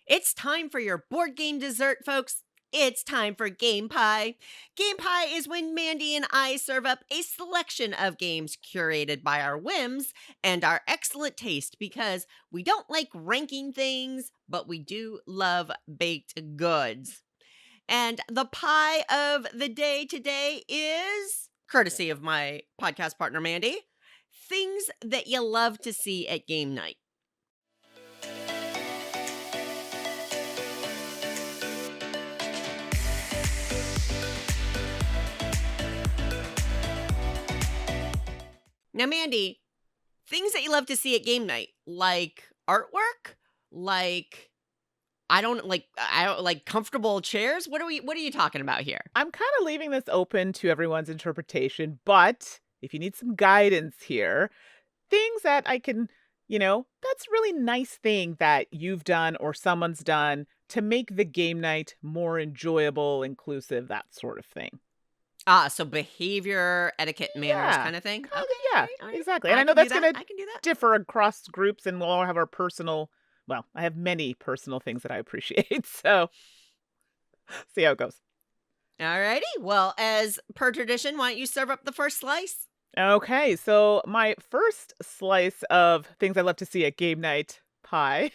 It's time for your board game dessert, folks. It's time for Game Pie. Game Pie is when Mandy and I serve up a selection of games curated by our whims and our excellent taste because we don't like ranking things, but we do love baked goods. And the pie of the day today is courtesy of my podcast partner, Mandy. Things that you love to see at game night. Now, Mandy, things that you love to see at game night, like artwork, like I don't like comfortable chairs. What are you talking about here? I'm kind of leaving this open to everyone's interpretation, but if you need some guidance here, things that I can, that's really nice thing that you've done or someone's done to make the game night more enjoyable, inclusive, that sort of thing. So behavior, etiquette, manners Yeah. kind of thing. Kind Okay, of, yeah, all right. exactly. And I know can do that's that. going to I can do that. differ across groups and we'll all have our personal, well, I have many personal things that I appreciate. So see how it goes. All righty. Well, as per tradition, why don't you serve up the first slice? Okay, so my first slice of things I love to see at game night pie,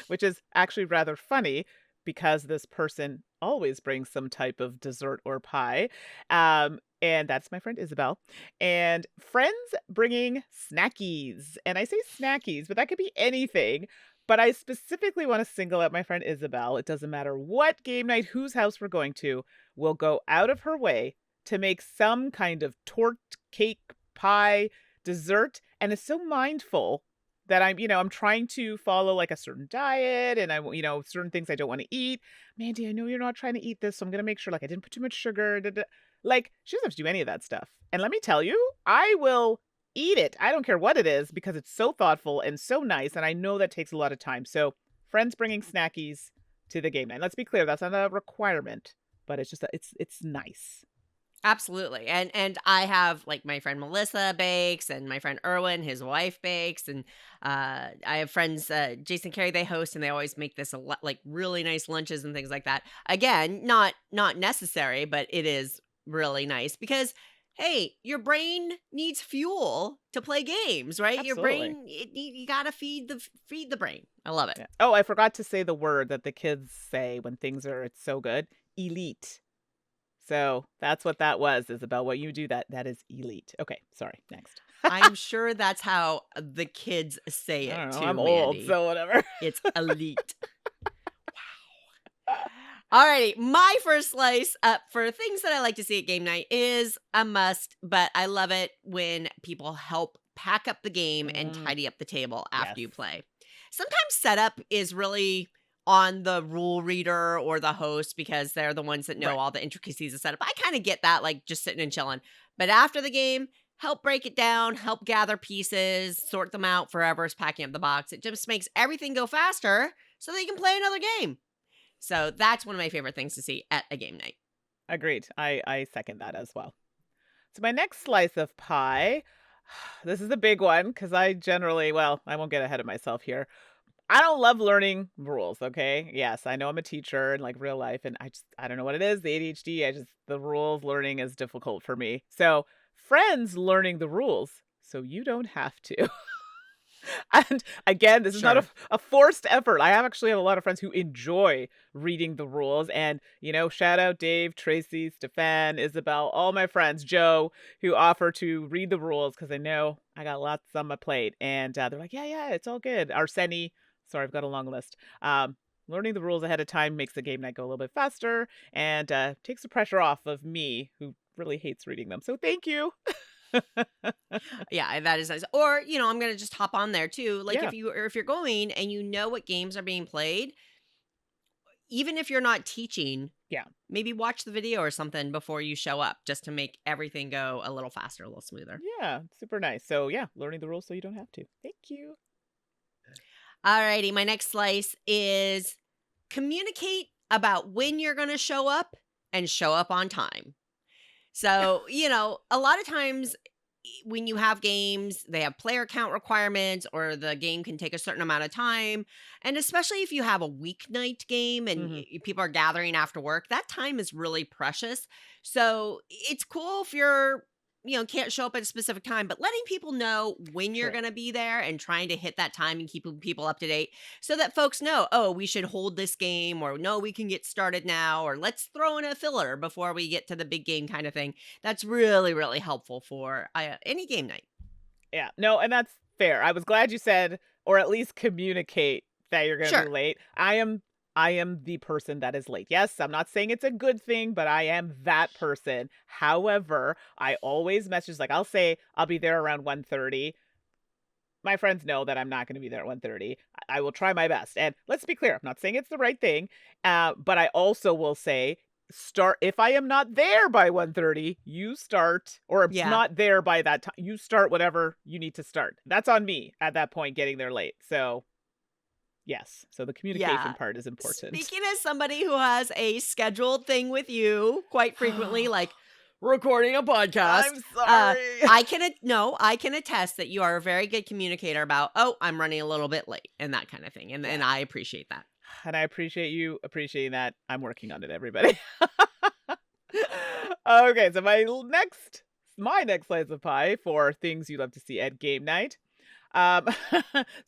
which is actually rather funny because this person always brings some type of dessert or pie. And that's my friend Isabel. And friends bringing snackies. And I say snackies, but that could be anything. But I specifically want to single out my friend Isabel. It doesn't matter what game night, whose house we're going to, will go out of her way to make some kind of torte, cake, pie, dessert, and is so mindful that I'm trying to follow like a certain diet and certain things I don't want to eat. Mandy, I know you're not trying to eat this, so I'm going to make sure like I didn't put too much sugar. Da, da. Like she doesn't have to do any of that stuff. And let me tell you, I will eat it. I don't care what it is because it's so thoughtful and so nice. And I know that takes a lot of time. So friends bringing snackies to the game night. Let's be clear. That's not a requirement, but it's just, it's nice. Absolutely. And I have like my friend Melissa bakes and my friend Erwin, his wife bakes. And I have friends, Jason Carey, they host and they always make this like really nice lunches and things like that. Again, not necessary, but it is really nice because hey, your brain needs fuel to play games, right? Your Absolutely. brain, you got to feed the brain. I love it. Yeah. Oh, I forgot to say the word that the kids say when it's so good. Elite. So that's what that was, Isabel. What you do, that is elite. Okay, sorry. Next. I'm sure that's how the kids say I it don't know. too, I'm old, Mandy. so whatever. It's elite. Wow. Alrighty, my first slice up for things that I like to see at game night is a must, but I love it when people help pack up the game and tidy up the table after you Yes. play. Sometimes setup is really on the rule reader or the host because they're the ones that know Right. all the intricacies of setup. I kind of get that, like just sitting and chilling. But after the game, help break it down, help gather pieces, sort them out for whoever's packing up the box. It just makes everything go faster so that you can play another game. So that's one of my favorite things to see at a game night. Agreed. I second that as well. So my next slice of pie, this is a big one because I won't get ahead of myself here. I don't love learning rules, okay? Yes, I know I'm a teacher in like real life and I don't know what it is, the ADHD, the rules learning is difficult for me. So, friends learning the rules so you don't have to. And again, this is not Sure. a forced effort. I actually have a lot of friends who enjoy reading the rules. And, shout out Dave, Tracy, Stefan, Isabel, all my friends, Joe, who offer to read the rules because they know I got lots on my plate. And they're like, yeah, it's all good. Arseni, sorry, I've got a long list. Learning the rules ahead of time makes the game night go a little bit faster and takes the pressure off of me, who really hates reading them. So thank you. Yeah, that is nice. Or, I'm going to just hop on there too. Like Yeah. if you're going and you know what games are being played, even if you're not teaching, Yeah. maybe watch the video or something before you show up just to make everything go a little faster, a little smoother. Yeah. Super nice. So, yeah, learning the rules so you don't have to. Thank you. Alrighty, my next slice is communicate about when you're going to show up and show up on time. So, a lot of times when you have games, they have player count requirements, or the game can take a certain amount of time. And especially if you have a weeknight game and Mhm. people are gathering after work, that time is really precious. So it's cool if you're, can't show up at a specific time, but letting people know when you're True. going to be there and trying to hit that time and keeping people up to date so that folks know, oh, we should hold this game, or no, we can get started now, or let's throw in a filler before we get to the big game kind of thing. That's really, really helpful for any game night. Yeah. No, and that's fair. I was glad you said, or at least communicate that you're gonna be Sure. late. I am the person that is late. Yes, I'm not saying it's a good thing, but I am that person. However, I always message, like, I'll say I'll be there around 1:30. My friends know that I'm not gonna be there at 1:30. I will try my best. And let's be clear, I'm not saying it's the right thing, but I also will say, start if I am not there by 1:30, you start, or Yeah. not there by that time, you start whatever you need to start. That's on me at that point getting there late. So, yes. So the communication Yeah. part is important. Speaking as somebody who has a scheduled thing with you quite frequently, like recording a podcast, I'm sorry. I can attest that you are a very good communicator about, oh, I'm running a little bit late and that kind of thing. And Yeah. I appreciate that. And I appreciate you appreciating that. I'm working on it, everybody. Okay, so my next slice of pie for things you love to see at game night. Um,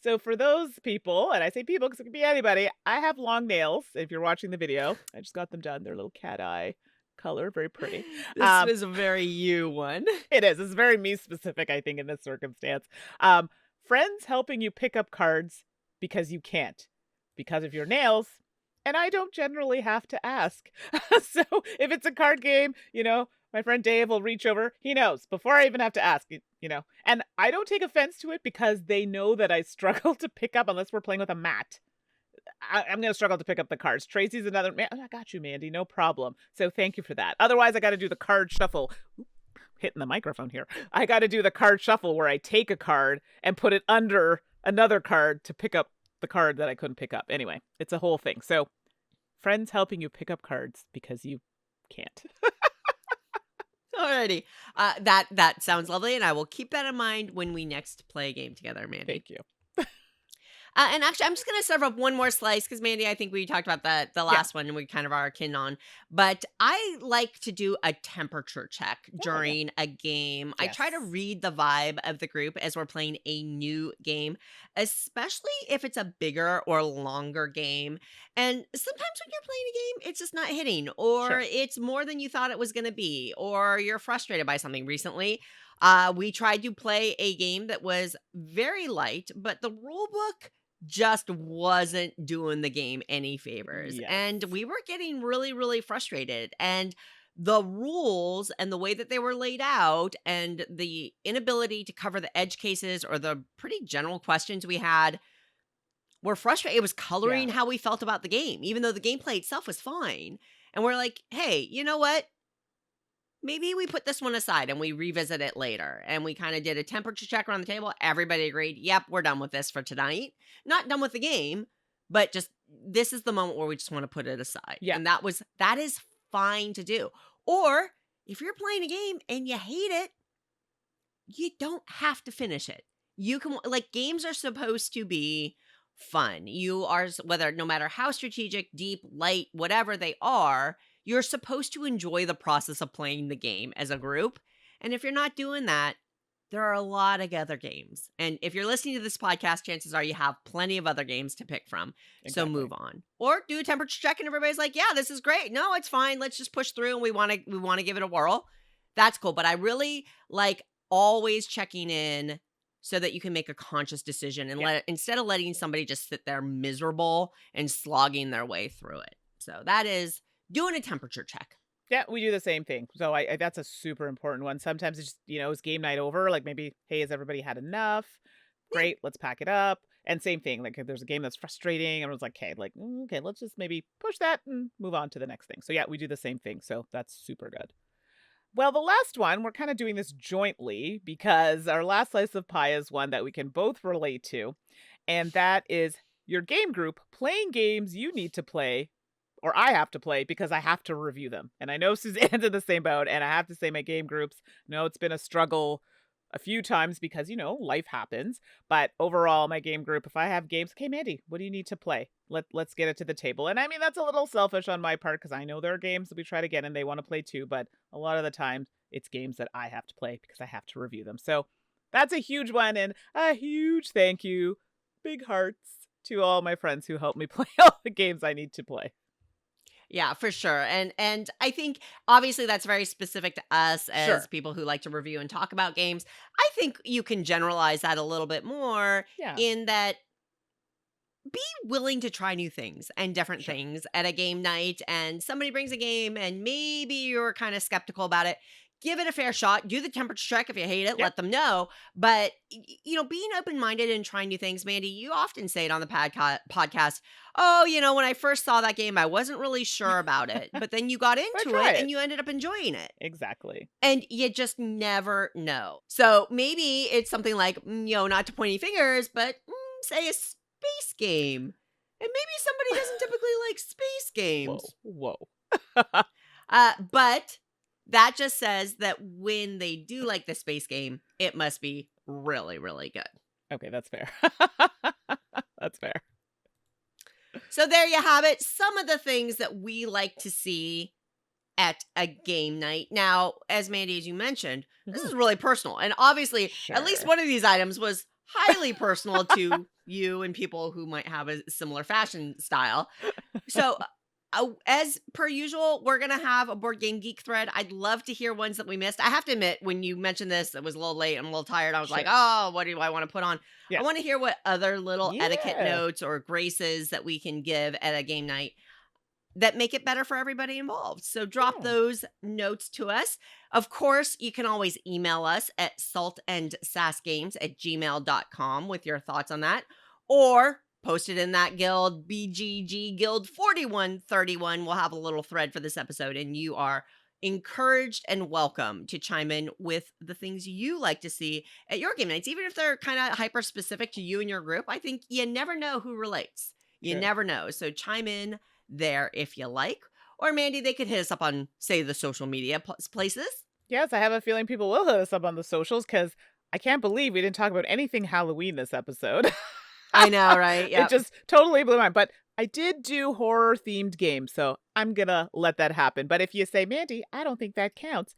so for those people, and I say people because it could be anybody, I have long nails. If you're watching the video, I just got them done. They're little cat eye color, very pretty. This Um, was a very you one. it is. It's very me specific, I think, in this circumstance. Um, Friends helping you pick up cards because you can't, because of your nails, and I don't generally have to ask. So if it's a card game, my friend Dave will reach over. He knows before I even have to ask, and I don't take offense to it because they know that I struggle to pick up unless we're playing with a mat. I'm going to struggle to pick up the cards. Tracy's another man. I got you, Mandy. No problem. So thank you for that. Otherwise, I got to do the card shuffle. Hitting the microphone here. I got to do the card shuffle where I take a card and put it under another card to pick up the card that I couldn't pick up. Anyway, it's a whole thing. So, friends helping you pick up cards because you can't. Alrighty. That sounds lovely, and I will keep that in mind when we next play a game together, Mandy. Thank you. And actually, I'm just going to serve up one more slice because, Mandy, I think we talked about that the Yeah. last one and we kind of are akin on. But I like to do a temperature check during a game. I try to Yes. read the vibe of the group as we're playing a new game, especially if it's a bigger or longer game. And sometimes when you're playing a game, it's just not hitting, or Sure. it's more than you thought it was going to be, or you're frustrated by something. Recently, we tried to play a game that was very light, but the rule book just wasn't doing the game any favors. Yes. And we were getting really, really frustrated. And the rules and the way that they were laid out and the inability to cover the edge cases or the pretty general questions we had were frustrating. It was coloring Yeah. how we felt about the game, even though the gameplay itself was fine. And we're like, hey, you know what? Maybe we put this one aside and we revisit it later. And we kind of did a temperature check around the table. Everybody agreed, yep, we're done with this for tonight. Not done with the game, but just this is the moment where we just want to put it aside. Yeah. And that is fine to do. Or if you're playing a game and you hate it, you don't have to finish it. You can, like, games are supposed to be fun. You are, whether no matter how strategic, deep, light, whatever they are, you're supposed to enjoy the process of playing the game as a group. And if you're not doing that, there are a lot of other games. And if you're listening to this podcast, chances are you have plenty of other games to pick from. So Exactly. move on. Or do a temperature check and everybody's like, yeah, this is great. No, it's fine. Let's just push through and we want to give it a whirl. That's cool. But I really like always checking in so that you can make a conscious decision and instead of letting somebody just sit there miserable and slogging their way through it. So that is doing a temperature check. Yeah, we do the same thing. So I that's a super important one. Sometimes it's just, is game night over? Like maybe, hey, has everybody had enough? Yeah. Great, let's pack it up. And same thing, like if there's a game that's frustrating, everyone's like, okay, okay, let's just maybe push that and move on to the next thing. So yeah, we do the same thing. So that's super good. Well, the last one, we're kind of doing this jointly because our last slice of pie is one that we can both relate to. And that is your game group playing games you need to play, or I have to play because I have to review them. And I know Suzanne's in the same boat, and I have to say my game groups, no, it's been a struggle a few times because, life happens. But overall, my game group, if I have games, okay, Mandy, what do you need to play? Let's get it to the table. And I mean, that's a little selfish on my part because I know there are games that we try to get and they want to play too. But a lot of the time, it's games that I have to play because I have to review them. So that's a huge one. And a huge thank you, big hearts, to all my friends who help me play all the games I need to play. Yeah, for sure. And I think obviously that's very specific to us as Sure. people who like to review and talk about games. I think you can generalize that a little bit more Yeah, in that be willing to try new things and different sure. things at a game night, and somebody brings a game and maybe you're kind of skeptical about it. Give it a fair shot. Do the temperature check. If you hate it, Yep. let them know. But being open-minded and trying new things, Mandy, you often say it on the podcast. Oh, when I first saw that game, I wasn't really sure about it, but then you got But into try it and it. you ended up enjoying it. Exactly. And you just never know. So maybe it's something like, not to point any fingers, but say a space game. And maybe somebody doesn't typically like space Whoa. games. Whoa. But that just says that when they do like the space game, it must be really, really good. Okay, that's fair. That's fair. So there you have it. Some of the things that we like to see at a game night. Now, as Mandy, as you mentioned, this Mhm. is really personal. And obviously, at least Sure. one of these items was highly personal to you and people who might have a similar fashion style. So, as per usual, we're going to have a Board Game Geek thread. I'd love to hear ones that we missed. I have to admit, when you mentioned this, it was a little late. I'm a little tired. I was like, Sure. oh, what do I want to put on? I Yeah. want to hear what other little etiquette Yeah. notes or graces that we can give at a game night that make it better for everybody involved. So drop Yeah. those notes to us. Of course, you can always email us at saltandsassgames@gmail.com with your thoughts on that, or post it in that guild, BGG Guild 4131. We'll have a little thread for this episode, and you are encouraged and welcome to chime in with the things you like to see at your game nights, even if they're kind of hyper specific to you and your group. I think you never know who relates. You True. never know. So chime in there if you like. Or Mandy, they could hit us up on, say, the social media places. Yes, I have a feeling people will hit us up on the socials because I can't believe we didn't talk about anything Halloween this episode. I know, right? It Yep. just totally blew my mind. But I did do horror themed games, so I'm gonna let that happen. But if you say, Mandy, I don't think that counts,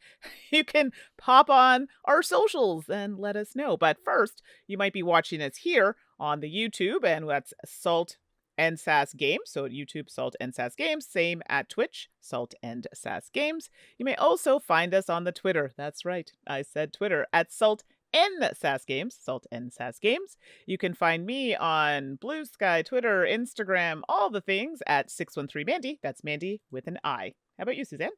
you can pop on our socials and let us know. But first, you might be watching us here on the YouTube, and that's Salt and Sass Games. So at YouTube, Salt and Sass Games. Same at Twitch, Salt and Sass Games. You may also find us on the Twitter. That's right, I said Twitter, at Salt and Sass Games, Salt and Sass Games. You can find me on Blue Sky, Twitter, Instagram, all the things at 613Mandy. That's Mandy with an I. How about you, Suzanne?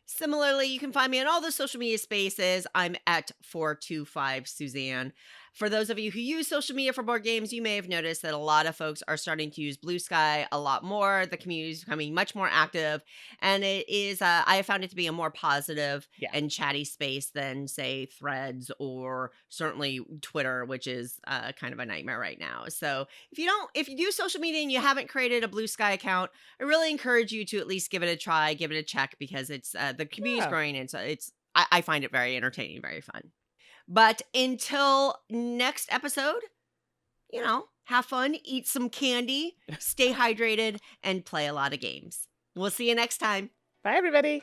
Similarly, you can find me on all the social media spaces. I'm at 425 Suzanne. For those of you who use social media for board games, you may have noticed that a lot of folks are starting to use Blue Sky a lot more. The community is becoming much more active, and it is, I have found it to be a more positive Yeah, and chatty space than, say, Threads or certainly Twitter, which is kind of a nightmare right now. So if you do social media and you haven't created a Blue Sky account, I really encourage you to at least give it a try, give it a check, because it's the community is yeah. growing, and so I find it very entertaining, very fun. But until next episode, have fun, eat some candy, stay hydrated, and play a lot of games. We'll see you next time. Bye, everybody.